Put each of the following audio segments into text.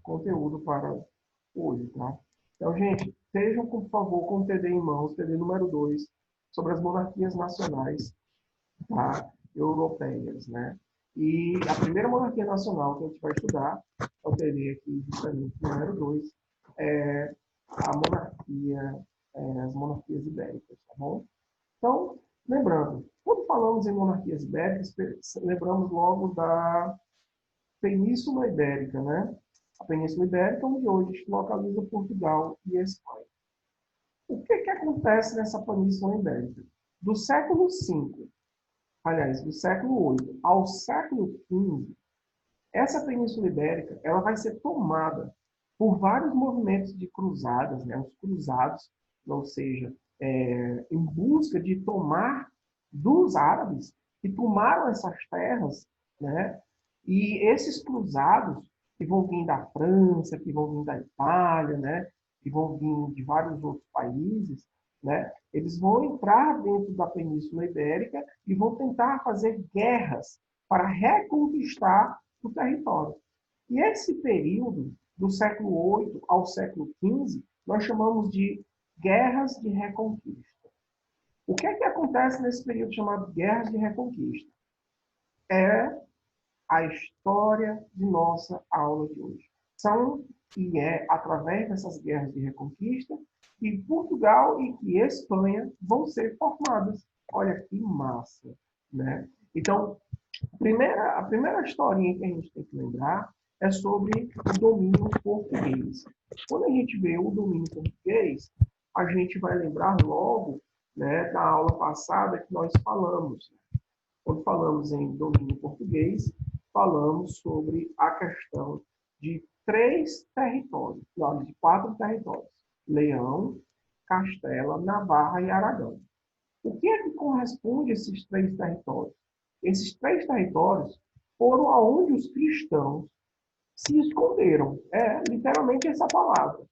conteúdo para hoje, tá? Então, gente, estejam, por favor, com o TD em mãos, TD número 2, sobre as monarquias nacionais, tá? Europeias, né? E a primeira monarquia nacional que a gente vai estudar, eu terei aqui justamente número 2, é a monarquia, as monarquias ibéricas, tá bom? Então, lembrando, quando falamos em monarquias ibéricas, lembramos logo da Península Ibérica, né? A Península Ibérica, onde hoje se localiza Portugal e Espanha. O que acontece nessa Península Ibérica? Do século V, aliás, do século VIII ao século XV, essa Península Ibérica ela vai ser tomada por vários movimentos de cruzadas, né? Os cruzados, ou seja, em busca de tomar dos árabes que tomaram essas terras, né? E esses cruzados que vão vir da França, que vão vir da Itália, né? Que vão vir de vários outros países, né? Eles vão entrar dentro da Península Ibérica e vão tentar fazer guerras para reconquistar o território. E esse período, do século VIII ao século XV, nós chamamos de guerras de reconquista. O que é que acontece nesse período chamado guerras de reconquista? É a história de nossa aula de hoje. São e é através dessas guerras de reconquista que Portugal e que Espanha vão ser formadas. Olha que massa, né? Então, a primeira historinha que a gente tem que lembrar é sobre o domínio português. Quando a gente vê o domínio português, a gente vai lembrar logo, né, da aula passada que nós falamos. Quando falamos em domínio português, falamos sobre a questão de 3 territórios, não, de 4 territórios: Leão, Castela, Navarra e Aragão. O que é que corresponde a esses 3 territórios? Esses 3 territórios foram aonde os cristãos se esconderam. É literalmente essa palavra.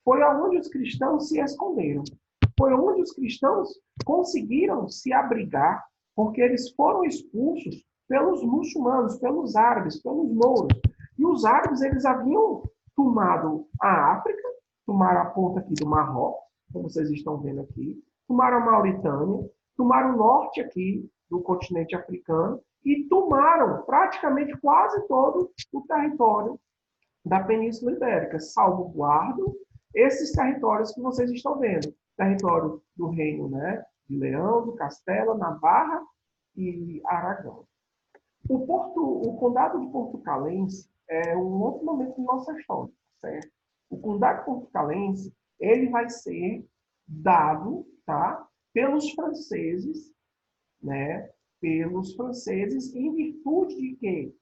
Foi aonde os cristãos se esconderam. Foi onde os cristãos conseguiram se abrigar, porque eles foram expulsos pelos muçulmanos, pelos árabes, pelos mouros. E os árabes, eles haviam tomado a África, tomaram a ponta aqui do Marrocos, como vocês estão vendo aqui, tomaram a Mauritânia, tomaram o norte aqui do continente africano e tomaram praticamente quase todo o território da Península Ibérica, salvaguardam esses territórios que vocês estão vendo. Território do reino, né, de Leão, do Castela, Navarra e Aragão. O condado de Portucalense é um outro momento da nossa história, certo? O condado portucalense, ele vai ser dado, tá, pelos franceses, né, pelos franceses em virtude de que,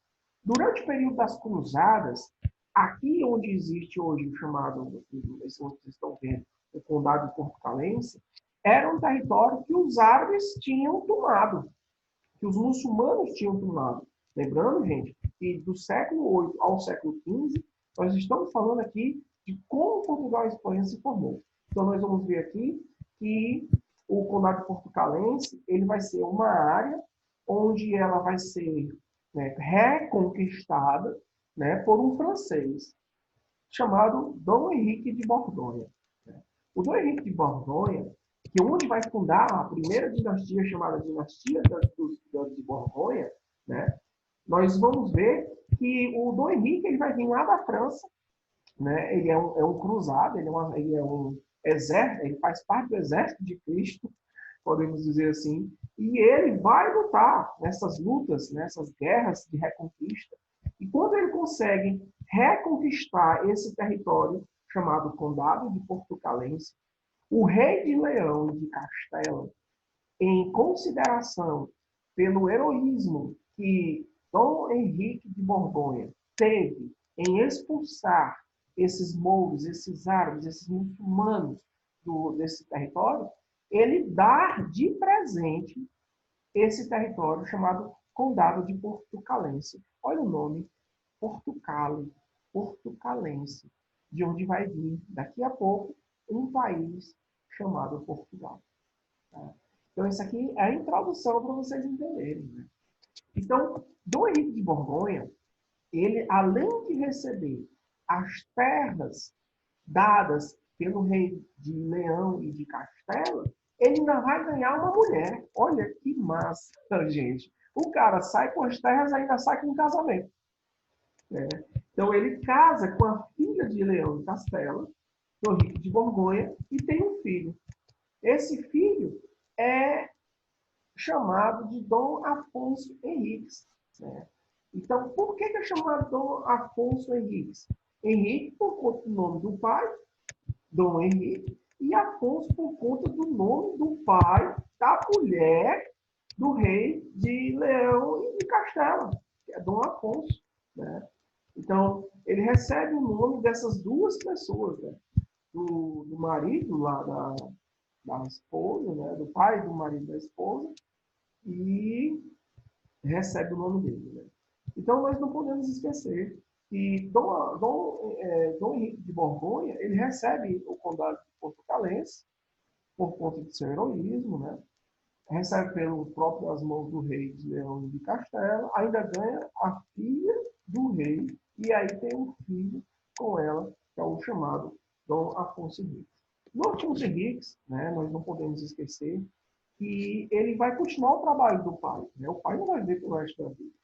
durante o período das cruzadas, aqui onde existe hoje o chamado, esse que vocês estão vendo, o condado portucalense, era um território que os árabes tinham tomado, que os muçulmanos tinham tomado. Lembrando, gente, que do século VIII ao século XV, nós estamos falando aqui de como Portugal e Espanha se formou. Então, nós vamos ver aqui que o condado portucalense ele vai ser uma área onde ela vai ser, né, reconquistada, né, por um francês chamado Dom Henrique de Borgonha. O Dom Henrique de Borgonha, que onde vai fundar a primeira dinastia chamada Dinastia de Borgonha, né, nós vamos ver que o Dom Henrique ele vai vir lá da França, né, ele é um cruzado, ele é um exército, ele faz parte do exército de Cristo, podemos dizer assim, e ele vai lutar nessas lutas, nessas guerras de reconquista. E quando ele consegue reconquistar esse território chamado Condado de Portucalense, o rei de Leão e de Castela, em consideração pelo heroísmo que Dom Henrique de Borgonha teve em expulsar esses mouros, esses árabes, esses muçulmanos desse território, ele dá de presente esse território chamado Condado de Portucalense. Olha o nome, Portucale, Portucalense, de onde vai vir, daqui a pouco, um país chamado Portugal. Tá? Então, isso aqui é a introdução para vocês entenderem. Né? Então, Dom Henrique de Borgonha, ele, além de receber as terras dadas pelo rei de Leão e de Castela, ele ainda vai ganhar uma mulher. Olha que massa, gente. O cara sai com as terras e ainda sai com um casamento. Né? Então ele casa com a filha de Leão e Castela, do Henrique de Borgonha, e tem um filho. Esse filho é chamado de Dom Afonso Henriques. Né? Então, por que é chamado Dom Afonso Henriques? Henrique, por conta do nome do pai, Dom Henrique, e Afonso, por conta do nome do pai da mulher do rei de Leão e de Castela, que é Dom Afonso. Né? Então, ele recebe o nome dessas duas pessoas, né? do marido lá da esposa, né? Do pai do marido da esposa, e recebe o nome dele. Né? Então, nós não podemos esquecer que Dom Henrique de Borgonha, ele recebe o condado de Portucalense por conta de seu heroísmo, né? Recebe pelas próprias mãos do rei de Leão e de Castela, ainda ganha a filha do rei, e aí tem um filho com ela, que é o chamado Dom Afonso Henriques. Dom Afonso Henriques, né, nós não podemos esquecer que ele vai continuar o trabalho do pai. Né? O pai não vai ver pelo resto da vida.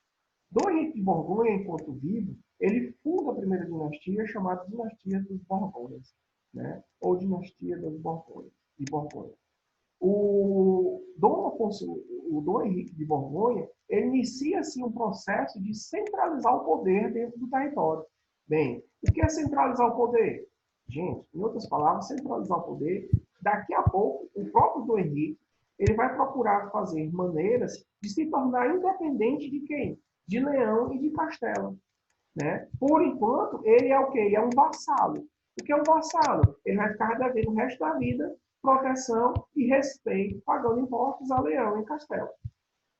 Dom Henrique de Borgonha, enquanto vivo, ele funda a primeira dinastia, chamada Dinastia dos Borgonhas, né? Ou Dinastia dos Borgonhas, de Borgonha. O Dom Henrique de Borgonha, ele inicia assim um processo de centralizar o poder dentro do território. Bem, o que é centralizar o poder? Gente, em outras palavras, centralizar o poder, daqui a pouco, o próprio Dom Henrique, ele vai procurar fazer maneiras de se tornar independente de quem? De Leão e de Castela. Né? Por enquanto, ele é o quê? Ele é um vassalo. O que é um vassalo? Ele vai ficar devendo o resto da vida proteção e respeito, pagando impostos a Leão e Castelo.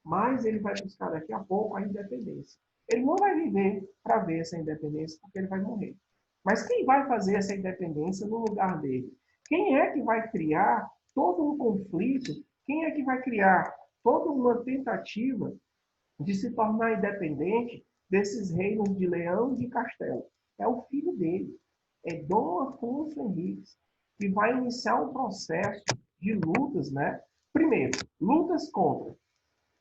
Mas ele vai buscar daqui a pouco a independência. Ele não vai viver para ver essa independência, porque ele vai morrer. Mas quem vai fazer essa independência no lugar dele? Quem é que vai criar todo um conflito? Quem é que vai criar toda uma tentativa de se tornar independente desses reinos de Leão e de Castelo? É o filho dele, é Dom Afonso Henriques, que vai iniciar um processo de lutas, né? Primeiro, lutas contra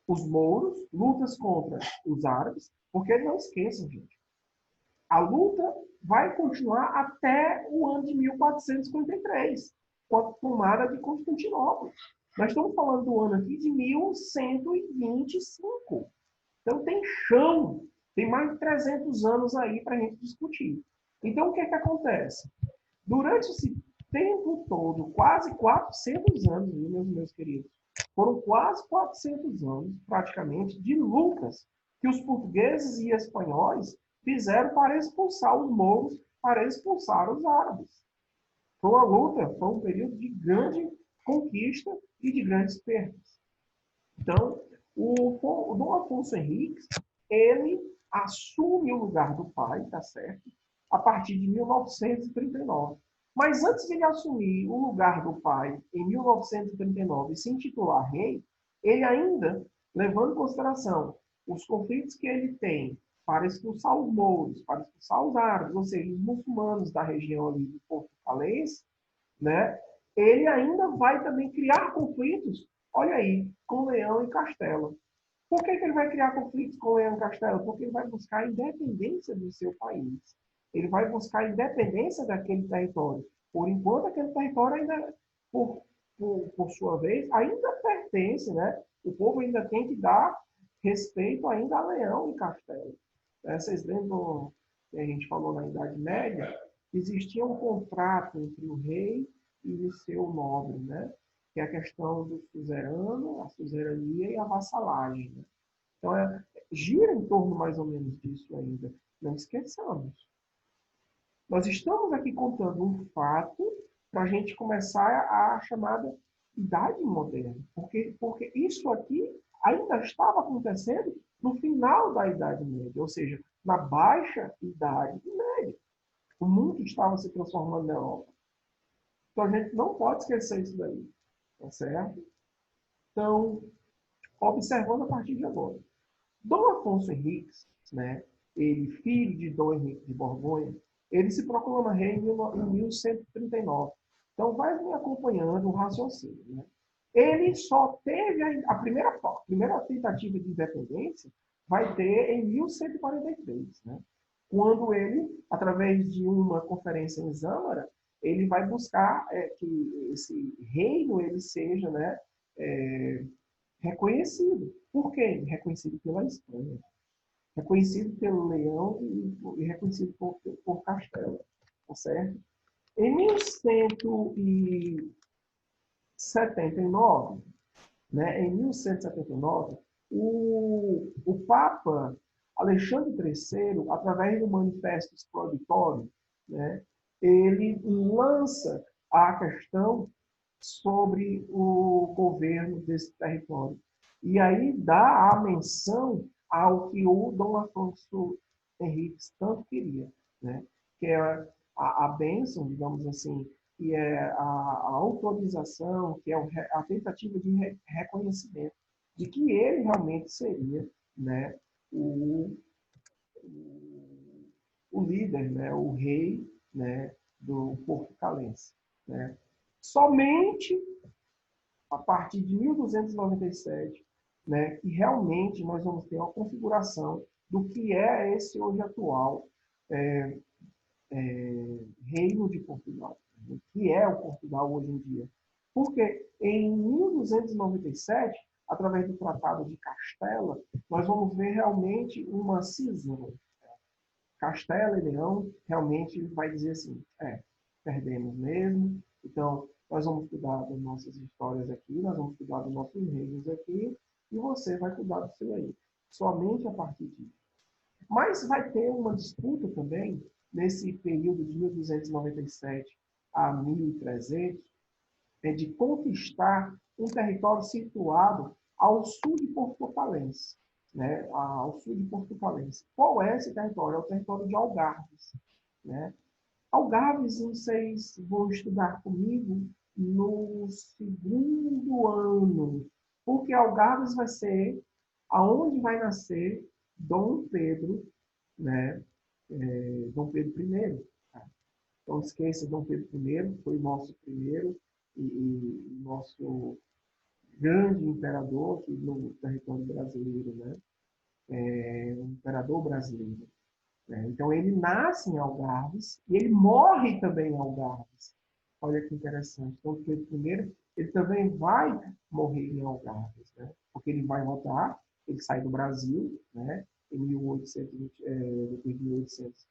os mouros, lutas contra os árabes, porque não esqueçam, gente, a luta vai continuar até o ano de 1453, com a tomada de Constantinopla. Nós estamos falando do ano aqui de 1125. Então tem chão, tem mais de 300 anos aí para a gente discutir. Então o que é que acontece? Durante esse tempo todo, quase 400 anos, meus queridos, foram quase 400 anos, praticamente, de lutas que os portugueses e espanhóis fizeram para expulsar os mouros, para expulsar os árabes. Foi uma luta, foi um período de grande conquista e de grandes perdas. Então, o Dom Afonso Henriques, ele assume o lugar do pai, tá certo? A partir de 1939. Mas antes de ele assumir o lugar do pai em 1939 e se intitular rei, ele ainda, levando em consideração os conflitos que ele tem para expulsar os mouros, para expulsar os árabes, ou seja, os muçulmanos da região ali do Portucalense, né? Ele ainda vai também criar conflitos, olha aí, com Leão e Castela. Por que ele vai criar conflitos com Leão e Castela? Porque ele vai buscar a independência do seu país. Ele vai buscar a independência daquele território. Por enquanto, aquele território ainda, por sua vez, ainda pertence, né? O povo ainda tem que dar respeito ainda a Leão e Castela. Vocês lembram que a gente falou na Idade Média? Existia um contrato entre o rei e o seu nobre, né? Que é a questão do suzerano, a suzerania e a vassalagem. Né? Então, gira em torno mais ou menos disso ainda. Não esqueçamos. Nós estamos aqui contando um fato para a gente começar a chamada Idade Moderna. Porque isso aqui ainda estava acontecendo no final da Idade Média, ou seja, na Baixa Idade Média. O mundo estava se transformando na Europa. Então a gente não pode esquecer isso daí. Tá certo? Então, observando a partir de agora. Dom Afonso Henriques, né, ele filho de Dom Henrique de Borgonha, Ele se proclama rei em 1139. Então, vai me acompanhando o raciocínio. Né? Ele só teve a primeira tentativa de independência vai ter em 1143, né? Quando ele, através de uma conferência em Zâmara, ele vai buscar que esse reino ele seja, né, reconhecido. Por quem? Reconhecido pela Espanha, reconhecido pelo Leão e reconhecido por Castela, tá certo? Em 1179, né, em 1179, o Papa Alexandre III, através do Manifesto Exploditório, né, ele lança a questão sobre o governo desse território. E aí dá a menção ao que o Dom Afonso Henriques tanto queria, né? Que é a bênção, digamos assim, que é a autorização, que é a tentativa de reconhecimento de que ele realmente seria, né, o, o líder, né, o rei, né, do portucalense. Né? Somente a partir de 1297, né, que realmente nós vamos ter uma configuração do que é esse hoje atual é, Reino de Portugal, o que é o Portugal hoje em dia. Porque em 1297, através do Tratado de Castela, nós vamos ver realmente uma cisão. Castela e Leão realmente vai dizer assim, perdemos mesmo, então nós vamos cuidar das nossas histórias aqui, nós vamos cuidar dos nossos reinos aqui, e você vai cuidar do seu aí. Somente a partir disso. Mas vai ter uma disputa também, nesse período de 1297 a 1300, de conquistar um território situado ao sul de Portucalense, né? Ao sul de Portucalense. Qual é esse território? É o território de Algarves. Né? Algarves, vocês vão estudar comigo no segundo ano, porque Algarves vai ser aonde vai nascer Dom Pedro, né? Dom Pedro I. Tá? Então, não esqueça, Dom Pedro I foi o nosso primeiro e nosso grande imperador aqui no território brasileiro, né? O imperador brasileiro. Né? Então, ele nasce em Algarves e ele morre também em Algarves. Olha que interessante. Então, Pedro I, ele também vai morrer em Algarves, né? Porque ele vai voltar, ele sai do Brasil, né? Em 1820, depois de 1800,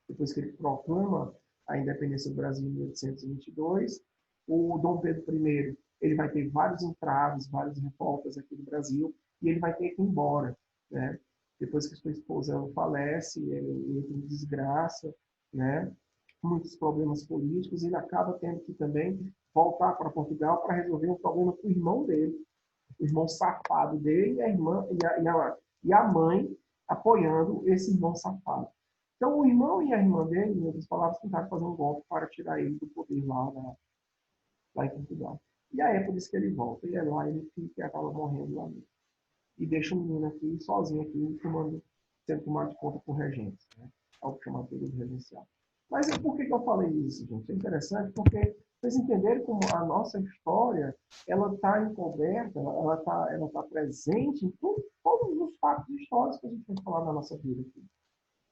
depois que ele proclama a independência do Brasil em 1822, o Dom Pedro I, ele vai ter vários entraves, várias revoltas aqui no Brasil, e ele vai ter que ir embora, né? Depois que sua esposa falece, ele entra em desgraça, né? Muitos problemas políticos, ele acaba tendo que também voltar para Portugal para resolver um problema com o irmão dele, o irmão safado dele e a irmã e a mãe apoiando esse irmão safado. Então, o irmão e a irmã dele, em outras palavras, tentaram fazer um golpe para tirar ele do poder lá em Portugal. E aí é por isso que ele volta. E é lá ele fica e acaba morrendo lá mesmo. E deixa o menino aqui, sozinho aqui, sendo tomado de conta por regentes. Né? É o que chama período regencial. Mas por que eu falei isso, gente? É interessante porque vocês entenderem como a nossa história ela está encoberta, ela tá presente em todos os fatos históricos que a gente vai falar na nossa vida aqui.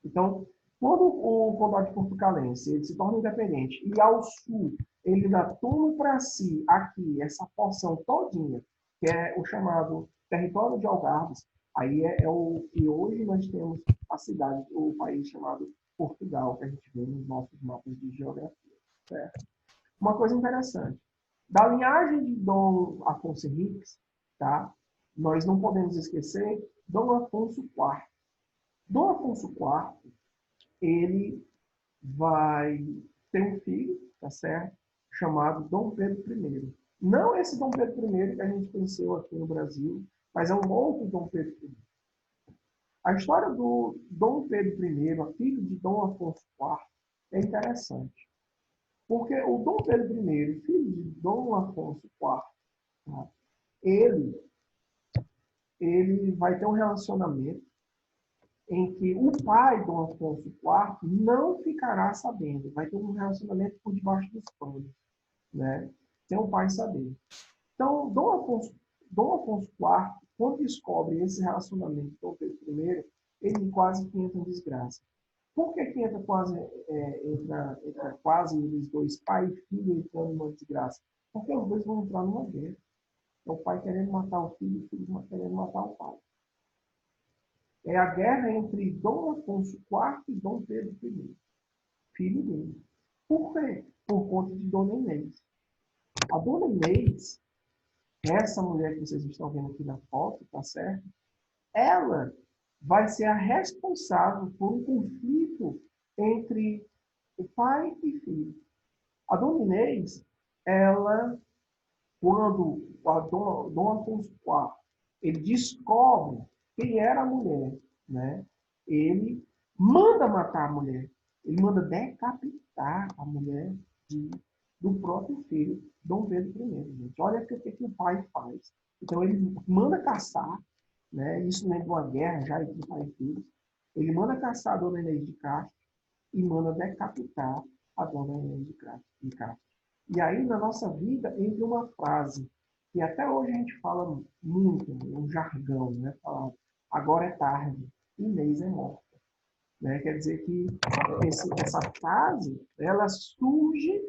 Então, quando o Condado Portucalense ele se torna independente e ao sul ele ainda toma para si aqui essa porção todinha, que é o chamado território de Algarves, aí é o que hoje nós temos a cidade, o país chamado Portugal, que a gente vê nos nossos mapas de geografia. Certo? Uma coisa interessante, da linhagem de Dom Afonso Henriques, tá? Nós não podemos esquecer Dom Afonso IV. Dom Afonso IV, ele vai ter um filho, tá certo? Chamado Dom Pedro I. Não esse Dom Pedro I que a gente conheceu aqui no Brasil, mas é um outro Dom Pedro I. A história do Dom Pedro I, a filho de Dom Afonso IV, é interessante. Porque o Dom Pedro I, filho de Dom Afonso IV, tá? ele vai ter um relacionamento em que o pai, Dom Afonso IV, não ficará sabendo. Vai ter um relacionamento por debaixo dos panos, né? Sem o pai saber. Então, Dom Afonso IV, quando descobre esse relacionamento com Pedro I, ele quase que entra em desgraça. Por que entra quase eles dois, pai e filho, entrando numa desgraça? Porque os dois vão entrar numa guerra. É o pai querendo matar o filho querendo matar o pai. É a guerra entre Dom Afonso IV e Dom Pedro I, filho dele. Por quê? Por conta de Dona Inês. A Dona Inês, essa mulher que vocês estão vendo aqui na foto, tá certo? Ela vai ser a responsável por um conflito entre o pai e filho. A Dona Inês, ela, quando Dom Afonso IV, ele descobre quem era a mulher, né? Ele manda matar a mulher. Ele manda decapitar a mulher do próprio filho, Dom Pedro I. Gente. Olha o que o pai faz. Então, ele manda caçar, né? Isso dentro de uma guerra já entre pai e filho. Ele manda caçar a Dona Inês de Castro e manda decapitar a Dona Inês de Castro. E aí, na nossa vida, entra uma frase que até hoje a gente fala muito, um jargão, né? Falar, agora é tarde, Inês é morta. Né? Quer dizer que essa frase, ela surge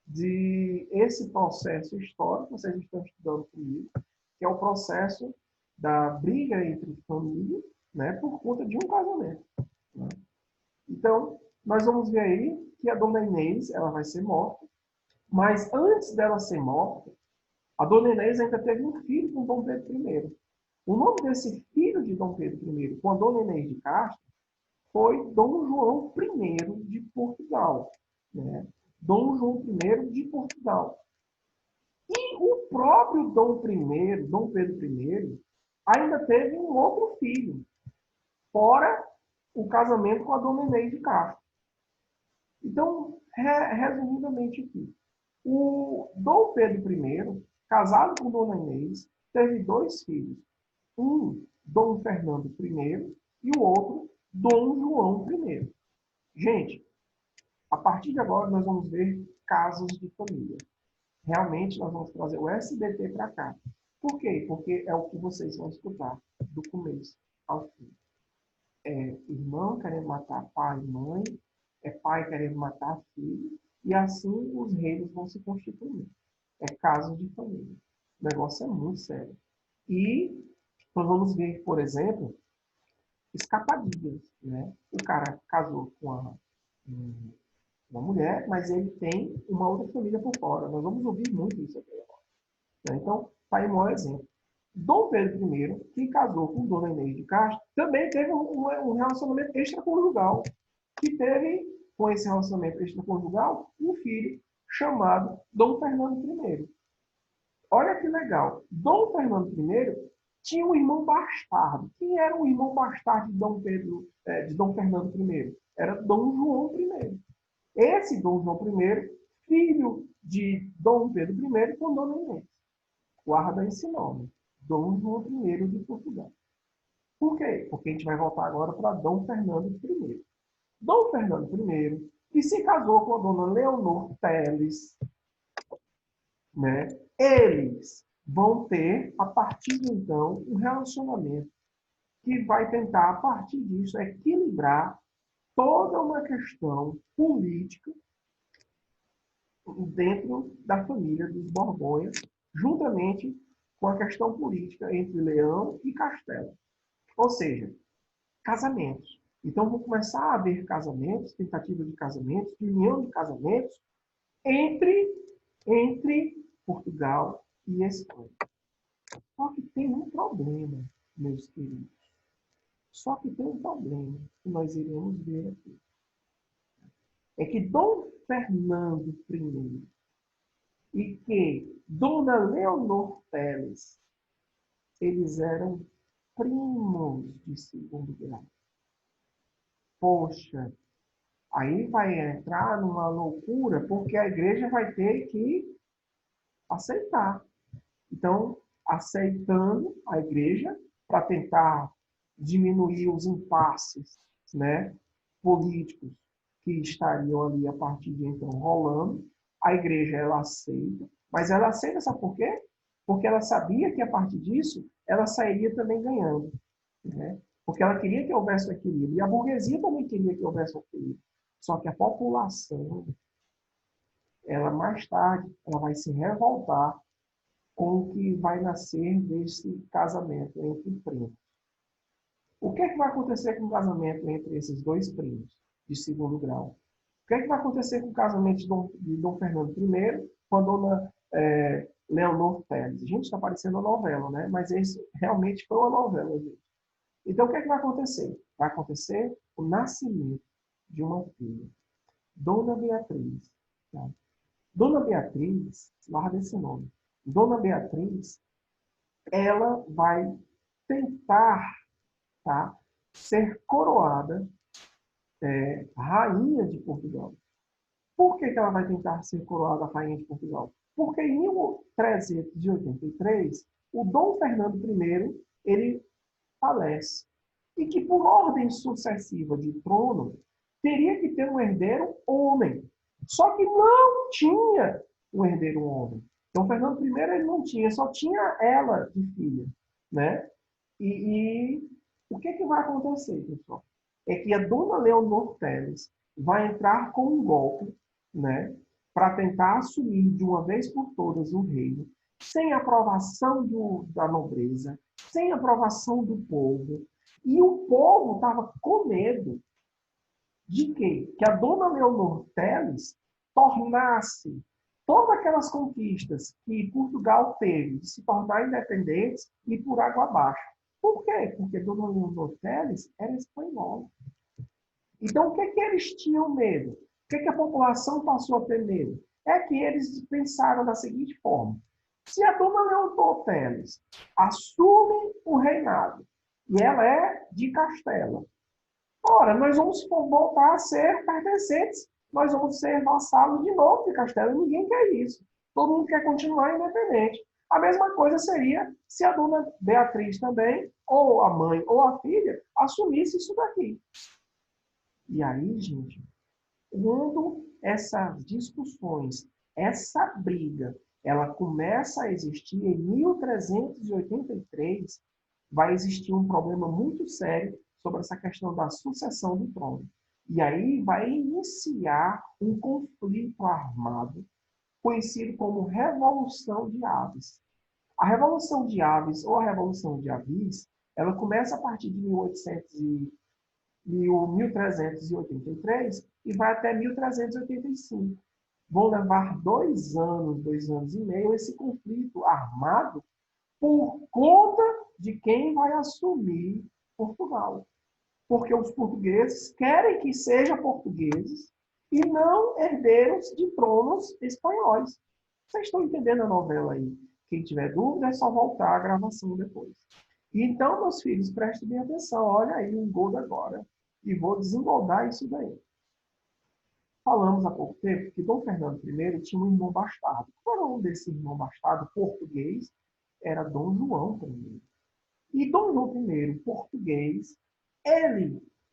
de esse processo histórico, vocês estão estudando comigo, que é o processo da briga entre família, né, por conta de um casamento. Né? Então, nós vamos ver aí que a Dona Inês, ela vai ser morta, mas antes dela ser morta, a Dona Inês ainda teve um filho com Dom Pedro I. O nome desse filho de Dom Pedro I, com a Dona Inês de Castro, foi Dom João I de Portugal. Né? Dom João I de Portugal. E o próprio Dom Pedro I, ainda teve um outro filho, fora o casamento com a Dona Inês de Castro. Então, resumidamente aqui, o Dom Pedro I, casado com Dona Inês, teve dois filhos. Um, Dom Fernando I, e o outro, Dom João I. Gente, a partir de agora nós vamos ver casos de família. Realmente nós vamos trazer o SBT para cá. Por quê? Porque é o que vocês vão escutar do começo ao fim. É irmão querendo matar pai e mãe, é pai querendo matar filho, e assim os reinos vão se constituindo. É caso de família. O negócio é muito sério. E nós vamos ver, por exemplo, escapadias. Né? O cara casou com uma mulher, mas ele tem uma outra família por fora. Nós vamos ouvir muito isso aqui agora. Né? Então, está aí um maior exemplo. Dom Pedro I, que casou com Dona Inês de Castro, também teve um relacionamento extraconjugal, que teve, com esse relacionamento extraconjugal, um filho chamado Dom Fernando I. Olha que legal. Dom Fernando I tinha um irmão bastardo. Quem era o irmão bastardo de Dom Fernando I? Era Dom João I. Esse Dom João I, filho de Dom Pedro I com Dona Inês. Guarda esse nome. Dom João I de Portugal. Por quê? Porque a gente vai voltar agora para Dom Fernando I. Dom Fernando I, que se casou com a Dona Leonor Teles, né? Eles vão ter, a partir de então, um relacionamento que vai tentar, a partir disso, equilibrar toda uma questão política dentro da família dos Borgonha, juntamente com a questão política entre Leão e Castela. Ou seja, casamentos. Então, vão começar a haver casamentos, tentativas de casamentos, de união de casamentos entre Portugal e Espanha. Só que tem um problema, meus queridos. Só que tem um problema que nós iremos ver aqui. É que Dom Fernando I e que Dona Leonor Teles, eles eram primos de segundo grau. Poxa, aí vai entrar numa loucura, porque a igreja vai ter que aceitar. Então, aceitando a igreja para tentar diminuir os impasses, né, políticos que estariam ali a partir de então rolando. A igreja ela aceita, mas ela aceita, sabe por quê? Porque ela sabia que a partir disso ela sairia também ganhando, né? Porque ela queria que houvesse o equilíbrio. E a burguesia também queria que houvesse o equilíbrio. Só que a população, ela mais tarde, ela vai se revoltar com o que vai nascer desse casamento entre primos. O que é que vai acontecer com o casamento entre esses dois primos de segundo grau? O que é que vai acontecer com o casamento de Dom Fernando I com a dona Leonor Teles? Gente, está parecendo uma novela, né? Mas esse realmente foi uma novela, gente. Então, o que é que vai acontecer? Vai acontecer o nascimento de uma filha, Dona Beatriz. Tá? Dona Beatriz, guarda esse nome. Dona Beatriz, ela vai tentar, tá, ser coroada rainha de Portugal. Por que ela vai tentar ser coroada rainha de Portugal? Porque em 1383, o Dom Fernando I, ele falece. E que, por ordem sucessiva de trono, teria que ter um herdeiro homem. Só que não tinha um herdeiro homem. Então, Fernando I ele não tinha, só tinha ela de filha. Né? E o que vai acontecer, pessoal? É que a dona Leonor Teles vai entrar com um golpe, né, para tentar assumir de uma vez por todas o reino, sem aprovação da nobreza, sem aprovação do povo. E o povo estava com medo de quê? Que a dona Leonor Teles tornasse todas aquelas conquistas que Portugal teve de se tornar independentes e por água abaixo. Por quê? Porque dona Leonor Teles era espanhola. Então, o que eles tinham medo? O que a população passou a ter medo? É que eles pensaram da seguinte forma: se a dona Leonor Teles assume o reinado e ela é de Castela, ora, nós vamos voltar a ser pertencentes, nós vamos ser vassalos de novo de Castela. Ninguém quer isso. Todo mundo quer continuar independente. A mesma coisa seria se a dona Beatriz também, ou a mãe, ou a filha, assumisse isso daqui. E aí, gente, quando essas discussões, essa briga, ela começa a existir em 1383, vai existir um problema muito sério sobre essa questão da sucessão do trono. E aí vai iniciar um conflito armado conhecido como Revolução de Aves. A Revolução de Aves, ou a Revolução de Avis, ela começa a partir de 1383 e vai até 1385. Vão levar 2 anos e meio, esse conflito armado por conta de quem vai assumir Portugal. Porque os portugueses querem que sejam portugueses e não herdeiros de tronos espanhóis. Vocês estão entendendo a novela aí? Quem tiver dúvida é só voltar à gravação depois. Então, meus filhos, prestem bem atenção. Olha aí um gol agora. E vou desengoldar isso daí. Falamos há pouco tempo que Dom Fernando I tinha um irmão bastardo. Qual era um desse irmão bastardo português? Era Dom João I. E Dom João I, português,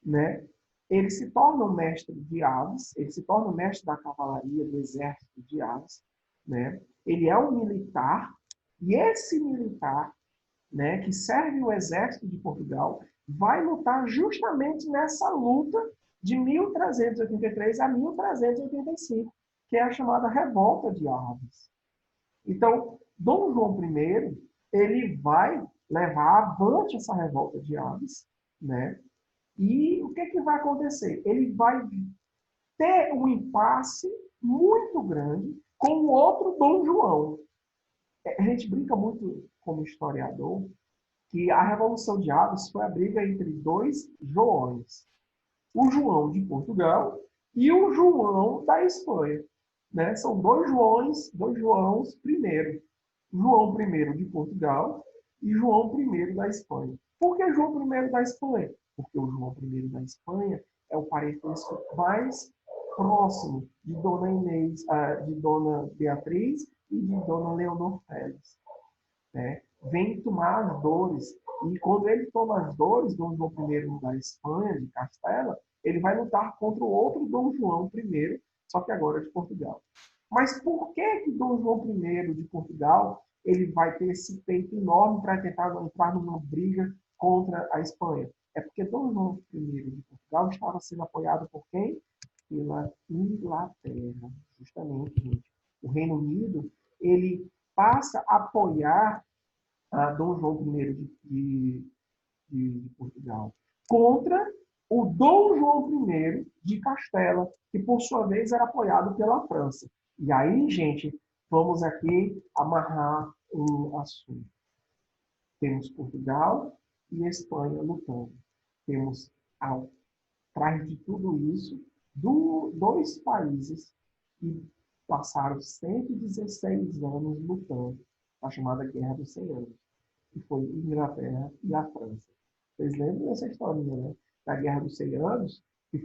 né, ele se torna o mestre de aves, ele se torna o mestre da cavalaria, do exército de aves, né? Ele é um militar, e esse militar, né, que serve o exército de Portugal, vai lutar justamente nessa luta de 1383 a 1385, que é a chamada Revolta de Aves. Então, Dom João I, ele vai levar avante essa revolta de aves, né? E o que vai acontecer? Ele vai ter um impasse muito grande com o outro Dom João. A gente brinca muito como historiador que a Revolução de Aves foi a briga entre dois Joões. O João de Portugal e o João da Espanha. Né? São dois Joãos primeiro. João I de Portugal e João I da Espanha. Por que João I da Espanha? Porque o João I da Espanha é o parentesco mais próximo de Dona Inês, de Dona Beatriz e de Dona Leonor Teles. Né? Vem tomar as dores E quando ele toma as dores, Dom João I da Espanha, de Castela, ele vai lutar contra o outro Dom João I, só que agora de Portugal. Mas por que Dom João I de Portugal ele vai ter esse peito enorme para tentar entrar numa briga contra a Espanha? É porque Dom João I de Portugal estava sendo apoiado por quem? Pela Inglaterra, justamente, gente. O Reino Unido, ele passa a apoiar a Dom João I de Portugal contra o Dom João I de Castela, que por sua vez era apoiado pela França. E aí, gente, vamos aqui amarrar um assunto. Temos Portugal e Espanha lutando. Temos, atrás de tudo isso, dois países que passaram 116 anos lutando, a chamada Guerra dos 100 Anos, que foi Inglaterra e a França. Vocês lembram dessa historinha, né? Da Guerra dos 100 Anos, que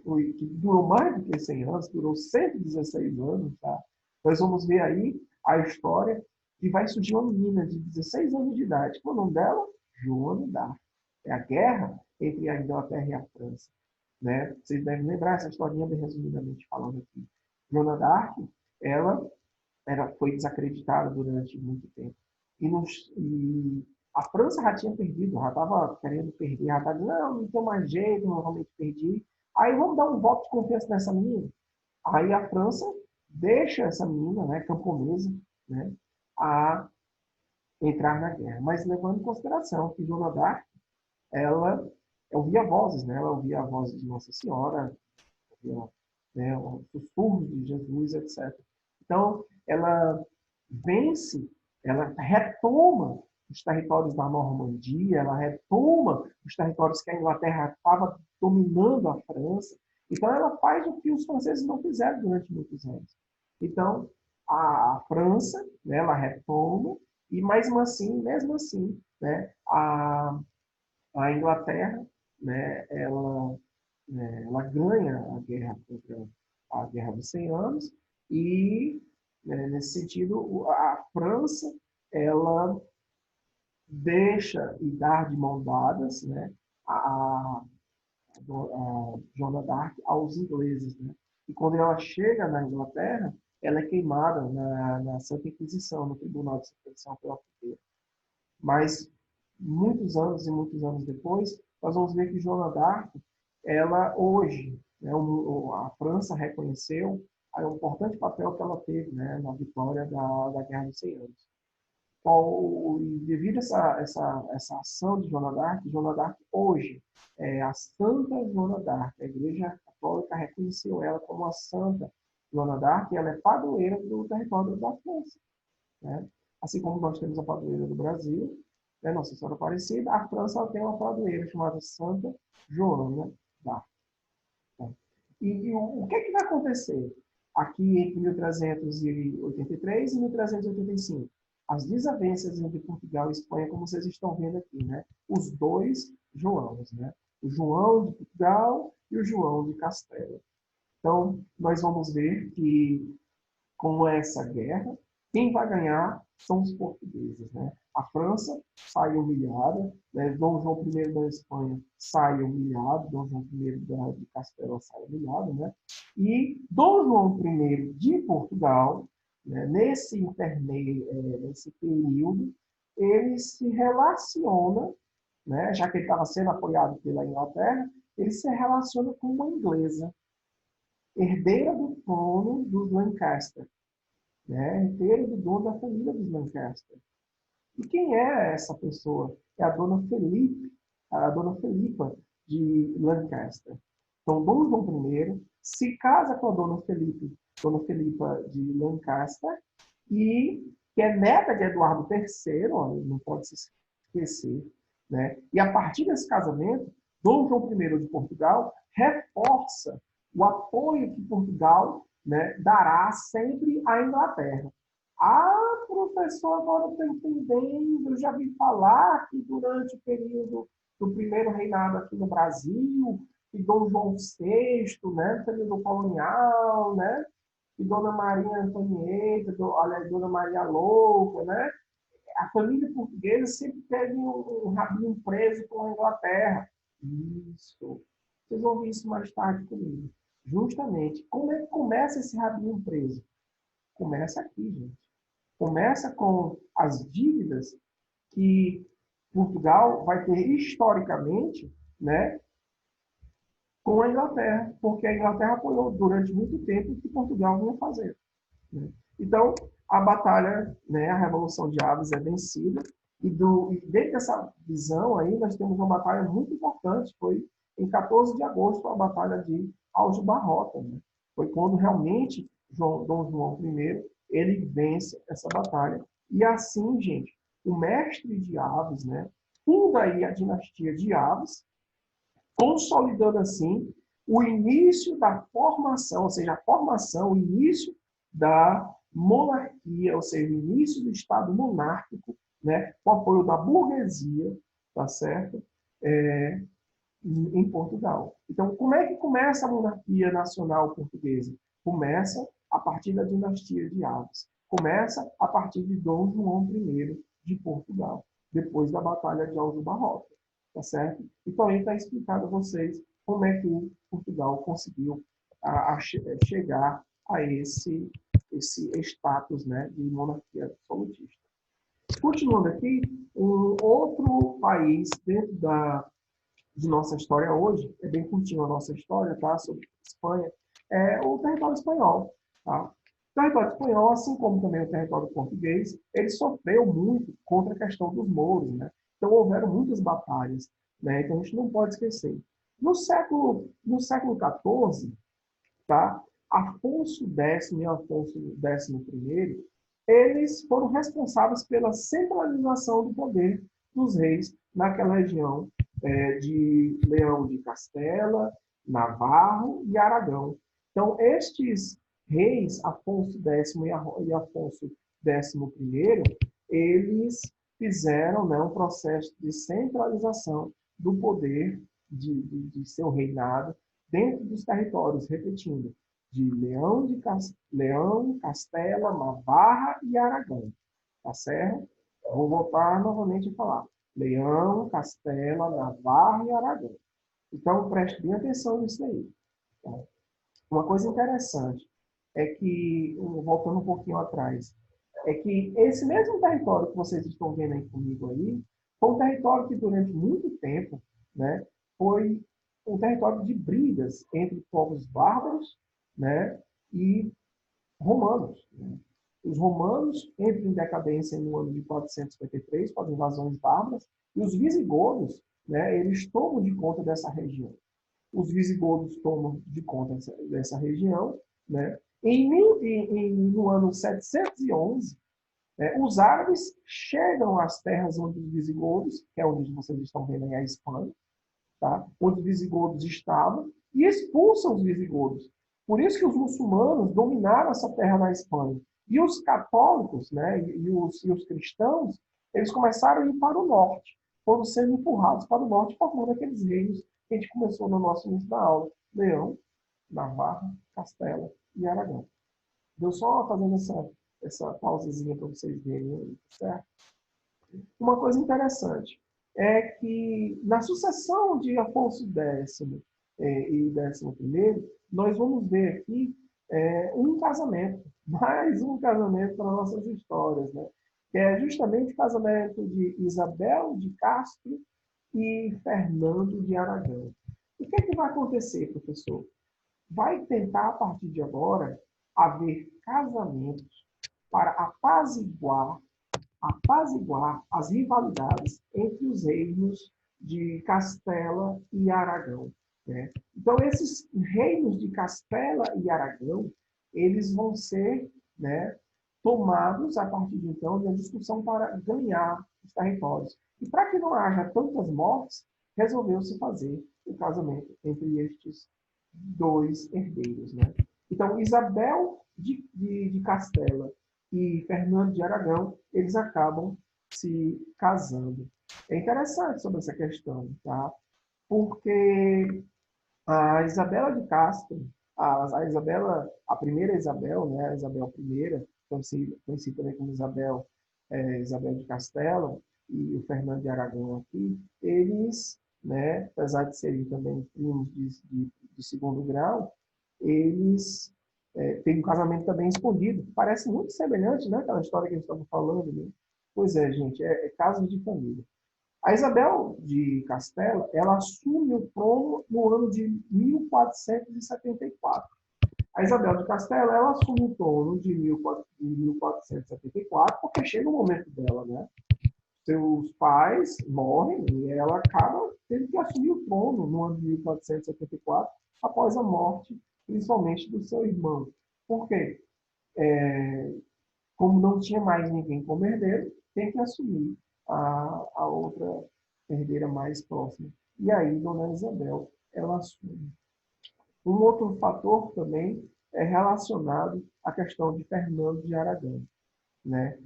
durou mais do que 100 anos, durou 116 anos, tá? Nós vamos ver aí a história que vai surgir uma menina de 16 anos de idade. Qual é o nome dela? Joana d'Arc. É a guerra entre a Inglaterra e a França. Né? Vocês devem lembrar essa historinha bem resumidamente falando aqui. Joana d'Arc, ela foi desacreditada durante muito tempo. E a França já tinha perdido, já estava querendo perder, já estava dizendo, não tem mais jeito, normalmente perdi. Aí vamos dar um voto de confiança nessa menina. Aí a França deixa essa menina, né, camponesa, né, a entrar na guerra. Mas levando em consideração que Joana d'Arc, ela ouvia vozes, né, ela ouvia a voz de Nossa Senhora, ouvia, né, os sussurros de Jesus, etc. Então, ela vence, ela retoma os territórios da Normandia, ela retoma os territórios que a Inglaterra estava dominando a França. Então, ela faz o que os franceses não fizeram durante muitos anos. Então, a França, né, ela retoma, e mesmo assim, né, a Inglaterra, né, ela ganha a guerra contra a Guerra dos 100 Anos e, né, nesse sentido, a França ela deixa e dá de mão dadas, né, a, a Joana d'Arc aos ingleses. Né? E quando ela chega na Inglaterra, ela é queimada na Santa Inquisição, no Tribunal de Inquisição pela Fogueira. Mas muitos anos depois, nós vamos ver que Joana d'Arc, ela hoje, né, a França reconheceu o importante papel que ela teve, né, na vitória da Guerra dos 100 Anos. Devido a essa ação de Joana d'Arc hoje é a Santa Joana d'Arc. A Igreja Católica reconheceu ela como a Santa Joana d'Arc e ela é padroeira do território da França. Né? Assim como nós temos a padroeira do Brasil, né, Nossa Senhora Aparecida, a França tem uma padroeira chamada Santa Joana d'Arc. Né? E o que, é que vai acontecer aqui entre 1383 e 1385? As desavenças entre Portugal e Espanha, como vocês estão vendo aqui, né? Os dois Joãos, né? O João de Portugal e o João de Castela. Então, nós vamos ver que, com essa guerra, quem vai ganhar são os portugueses. Né? A França sai humilhada, né? Dom João I da Espanha sai humilhado, Dom João I de Castela sai humilhado, né? E Dom João I de Portugal, né? Nesse período, ele se relaciona, né? Já que ele estava sendo apoiado pela Inglaterra, ele se relaciona com uma inglesa, herdeira do trono dos Lancaster, né? Herdeiro do dono da família dos Lancaster. E quem é essa pessoa? É a dona Felipa de Lancaster. Então, Dom João I se casa com a dona Felipa de Lancaster, e que é neta de Eduardo III, não pode se esquecer. Né? E a partir desse casamento, Dom João I de Portugal reforça o apoio que Portugal, né, dará sempre à Inglaterra. Ah, professor, agora estou entendendo. Eu já vi falar que durante o período do primeiro reinado aqui no Brasil, que Dom João VI, né, período colonial, né, e Dona Maria Antonieta, Dona Maria Louca, né, a família portuguesa sempre teve um rabinho preso com a Inglaterra. Isso. Vocês vão ver isso mais tarde comigo. Justamente. Como é que começa esse rabinho preso? Começa aqui, gente. Começa com as dívidas que Portugal vai ter historicamente, né, com a Inglaterra, porque a Inglaterra apoiou durante muito tempo o que Portugal vinha fazer. Né? Então, a batalha, né, a Revolução de Aves é vencida, e dentro dessa visão aí, nós temos uma batalha muito importante, foi em 14 de agosto, a Batalha de Aljubarrota. Né? Foi quando realmente Dom João I, ele vence essa batalha. E assim, gente, o mestre de Aves, né, funda aí a dinastia de Aves, consolidando assim o início da formação, ou seja, a formação, o início da monarquia, ou seja, o início do Estado monárquico, né, com apoio da burguesia, tá certo? Em Portugal. Então, como é que começa a monarquia nacional portuguesa? Começa a partir da dinastia de Aves. Começa a partir de Dom João I de Portugal, depois da Batalha de Aljubarrota. Tá certo? Então, aí está explicado a vocês como é que Portugal conseguiu chegar a esse status, né, de monarquia absolutista. Continuando aqui, um outro país dentro de nossa história hoje, é bem curtinho a nossa história, tá? Sobre a Espanha, é o território espanhol, tá? O território espanhol, assim como também o território português, ele sofreu muito contra a questão dos mouros, né? Então, houveram muitas batalhas, né? Então, a gente não pode esquecer. No século XIV, tá? Afonso X e Afonso XI, eles foram responsáveis pela centralização do poder dos reis naquela região de Leão de Castela, Navarro e Aragão. Então, estes reis, Afonso X e Afonso XI, eles fizeram, né, um processo de centralização do poder de seu reinado dentro dos territórios, repetindo, de Leão, Castela, Navarra e Aragão. Tá certo? Vou voltar novamente a falar. Leão, Castela, Navarra e Aragão. Então, preste bem atenção nisso aí. Tá? Uma coisa interessante é que, voltando um pouquinho atrás, é que esse mesmo território que vocês estão vendo aí comigo aí, foi um território que durante muito tempo, né, foi um território de brigas entre povos bárbaros, né, e romanos. Né? Os romanos entram em decadência no ano de 453 com as invasões bárbaras, e os visigodos, né, eles tomam de conta dessa região. Os visigodos tomam de conta dessa região, né? No ano 711, os árabes chegam às terras onde os visigodos, que é onde vocês estão vendo aí a Espanha, tá? Onde os visigodos estavam, e expulsam os visigodos. Por isso que os muçulmanos dominaram essa terra na Espanha. E os católicos, né, e os cristãos, eles começaram a ir para o norte, foram sendo empurrados para o norte, formando aqueles reinos que a gente começou no nosso início da aula. Leão, Navarra, Castela e Aragão. Deu só fazendo essa pausazinha para vocês verem, certo? Uma coisa interessante é que na sucessão de Afonso X e XI, nós vamos ver aqui um casamento, mais um casamento para nossas histórias, né? Que é justamente o casamento de Isabel de Castro e Fernando de Aragão. O que é que vai acontecer, professor? Vai tentar, a partir de agora, haver casamentos para apaziguar as rivalidades entre os reinos de Castela e Aragão. Né? Então, esses reinos de Castela e Aragão, eles vão ser, né, tomados, a partir de então, da discussão para ganhar os territórios. E para que não haja tantas mortes, resolveu-se fazer o casamento entre estes dois herdeiros. Né? Então, Isabel de Castela e Fernando de Aragão, eles acabam se casando. É interessante sobre essa questão, tá? Porque a Isabela de Castro, a primeira Isabel, né, a Isabel I, conhecida também como Isabel Isabel de Castela e o Fernando de Aragão aqui, eles, né, apesar de serem também primos de segundo grau, eles têm um casamento também escondido. Parece muito semelhante, né, aquela história que a gente estava falando, né? Pois é, gente, é casos de família. A Isabel de Castela, ela assume o trono no ano de 1474. A Isabel de Castela, ela assume o trono de 1474, porque chega o momento dela, né? Seus pais morrem e ela acaba tendo que assumir o trono no ano de 1474, após a morte, principalmente do seu irmão. Por quê? Como não tinha mais ninguém como herdeiro, tem que assumir a outra herdeira mais próxima. E aí, Dona Isabel, ela assume. Um outro fator também é relacionado à questão de Fernando de Aragão, né?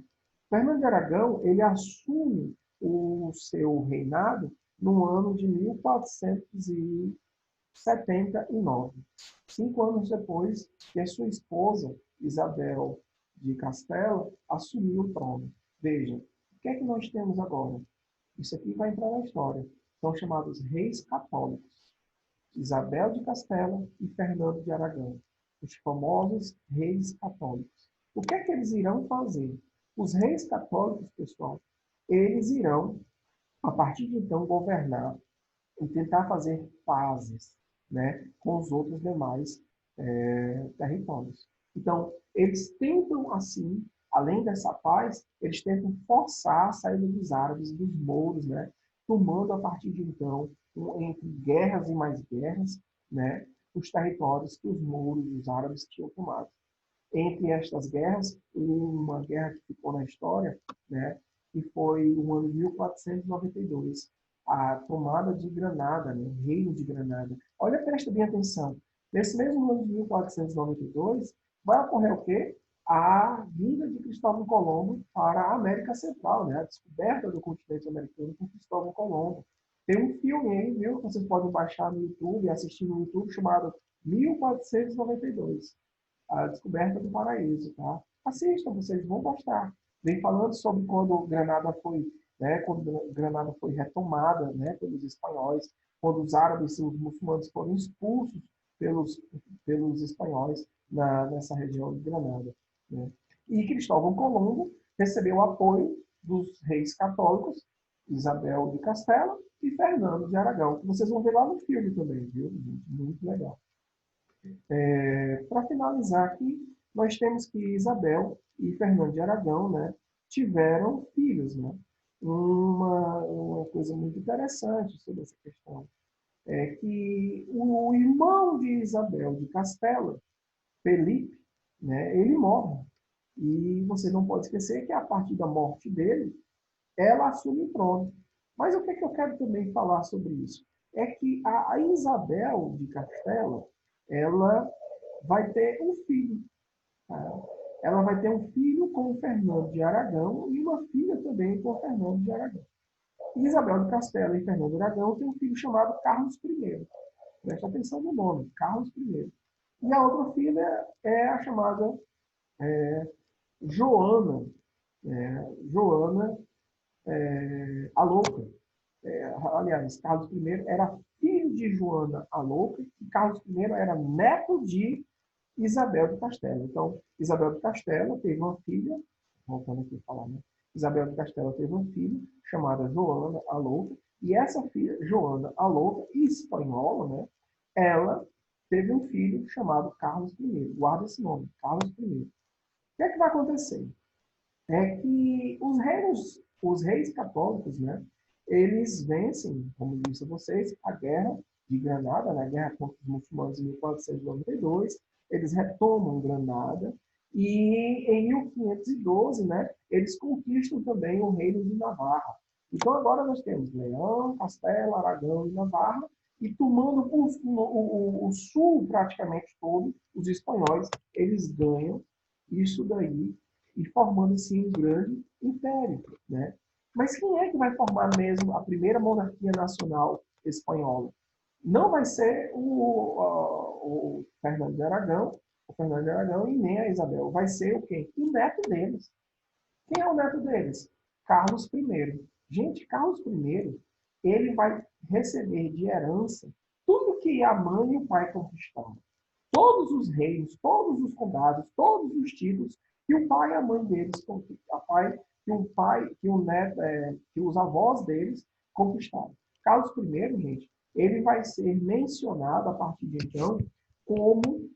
Fernando de Aragão, ele assume o seu reinado no ano de 1479, 5 anos depois que a sua esposa, Isabel de Castela, assumiu o trono. Veja, o que é que nós temos agora? Isso aqui vai entrar na história. São chamados reis católicos. Isabel de Castela e Fernando de Aragão, os famosos reis católicos. O que é que eles irão fazer? Os reis católicos, pessoal, eles irão, a partir de então, governar e tentar fazer pazes, né, com os outros demais territórios. Então, eles tentam, assim, além dessa paz, eles tentam forçar a saída dos árabes, dos mouros, né, tomando a partir de então, entre guerras e mais guerras, né, os territórios que os mouros e os árabes tinham tomado. Entre estas guerras, uma guerra que ficou na história, né, que foi no ano de 1492, a tomada de Granada, né, o reino de Granada. Olha, presta bem atenção. Nesse mesmo ano de 1492, vai ocorrer o quê? A vinda de Cristóvão Colombo para a América Central, né, a descoberta do continente americano por Cristóvão Colombo. Tem um filme aí, viu, que vocês podem baixar no YouTube, assistir no YouTube, chamado 1492. A Descoberta do Paraíso, tá? Assistam, vocês vão gostar. Vem falando sobre quando Granada foi, né, quando Granada foi retomada, né, pelos espanhóis, quando os árabes e os muçulmanos foram expulsos pelos, pelos espanhóis nessa região de Granada, né? E Cristóvão Colombo recebeu o apoio dos reis católicos, Isabel de Castela e Fernando de Aragão, que vocês vão ver lá no filme também, viu? Muito legal. Para finalizar aqui, nós temos que Isabel e Fernando de Aragão, né, tiveram filhos, né? Uma coisa muito interessante sobre essa questão é que o irmão de Isabel de Castela, Felipe, né, ele morre. E você não pode esquecer que a partir da morte dele, ela assume o trono. Mas o que é que eu quero também falar sobre isso? É que a Isabel de Castela, ela vai ter um filho. Tá? Ela vai ter um filho com o Fernando de Aragão e uma filha também com o Fernando de Aragão. E Isabel de Castela e Fernando de Aragão têm um filho chamado Carlos I. Presta atenção no nome, Carlos I. E a outra filha é a chamada Joana, Joana a Louca. Aliás, Carlos I era filho de Joana a Louca e Carlos I era neto de Isabel de Castela. Então, Isabel de Castela teve uma filha, voltando aqui a falar, né? Isabel de Castela teve uma filha chamada Joana a Louca, e essa filha, Joana a Louca, espanhola, né? Ela teve um filho chamado Carlos I. Guarda esse nome, Carlos I. O que é que vai acontecer? É que os reis católicos, né? Eles vencem, como disse a vocês, a guerra de Granada, né, a guerra contra os muçulmanos em 1492, eles retomam Granada e em 1512, né, eles conquistam também o reino de Navarra. Então agora nós temos Leão, Castela, Aragão e Navarra, e tomando o sul praticamente todo, os espanhóis, eles ganham isso daí e formando assim um grande império, né? Mas quem é que vai formar mesmo a primeira monarquia nacional espanhola? Não vai ser o Fernando de Aragão, e nem a Isabel. Vai ser o quê? O neto deles. Quem é o neto deles? Carlos I. Gente, Carlos I, ele vai receber de herança tudo que a mãe e o pai conquistaram. Todos os reinos, todos os condados, todos os títulos que o pai e a mãe deles que o neto, que os avós deles conquistaram. Carlos I, gente, ele vai ser mencionado a partir de então como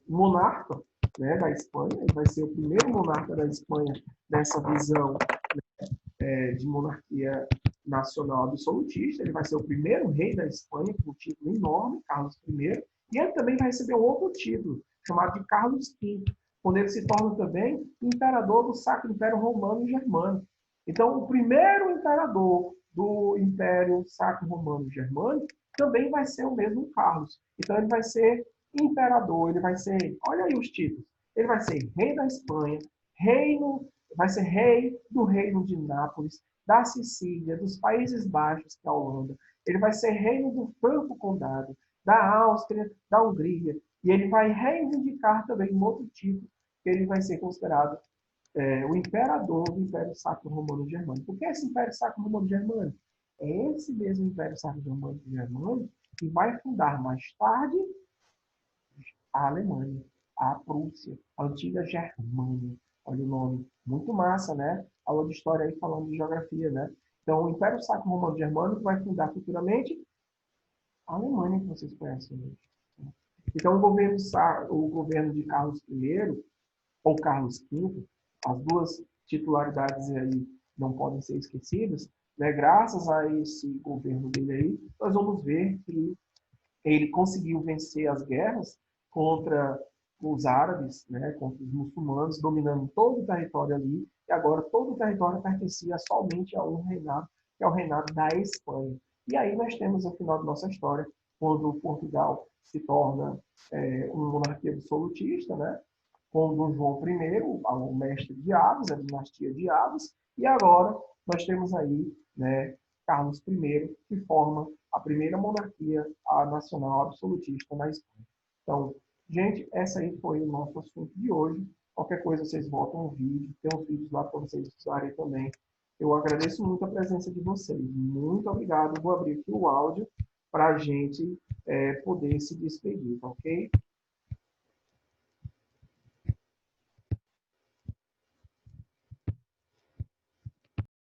monarca, né, da Espanha. Ele vai ser o primeiro monarca da Espanha nessa visão de monarquia nacional absolutista. Ele vai ser o primeiro rei da Espanha, com um título enorme, Carlos I, e ele também vai receber um outro título, chamado de Carlos V, quando ele se torna também imperador do Sacro Império Romano e Germânico. Então, o primeiro imperador do Império Sacro Romano e Germânico também vai ser o mesmo Carlos. Então, ele vai ser imperador, ele vai ser, olha aí os títulos, ele vai ser rei da Espanha, vai ser rei do reino de Nápoles, da Sicília, dos Países Baixos, que é a Holanda. Ele vai ser rei do Franco Condado, da Áustria, da Hungria. E ele vai reivindicar também um outro tipo, que ele vai ser considerado o imperador do Império Sacro Romano Germânico. Por que esse Império Sacro Romano Germânico? É esse mesmo Império Sacro Romano Germânico que vai fundar mais tarde a Alemanha, a Prússia, a antiga Germânia. Olha o nome. Muito massa, né? Aula de história aí falando de geografia, né? Então, o Império Sacro Romano Germânico vai fundar futuramente a Alemanha, que vocês conhecem hoje. Então, o governo de Carlos I ou Carlos V, as duas titularidades aí não podem ser esquecidas, né? Graças a esse governo dele aí, nós vamos ver que ele conseguiu vencer as guerras contra os árabes, né, contra os muçulmanos, dominando todo o território ali, e agora todo o território pertencia somente a um reinado, que é o reinado da Espanha. E aí nós temos o final da nossa história, quando Portugal se torna uma monarquia absolutista, né, com Dom João I, o mestre de Aves, a dinastia de Aves, e agora nós temos aí, né, Carlos I, que forma a primeira monarquia nacional absolutista na Espanha. Então, gente, essa aí foi o nosso assunto de hoje. Qualquer coisa, vocês botam um vídeo, tem uns vídeos lá para vocês usarem também. Eu agradeço muito a presença de vocês. Muito obrigado. Vou abrir aqui o áudio para a gente poder se despedir, tá ok?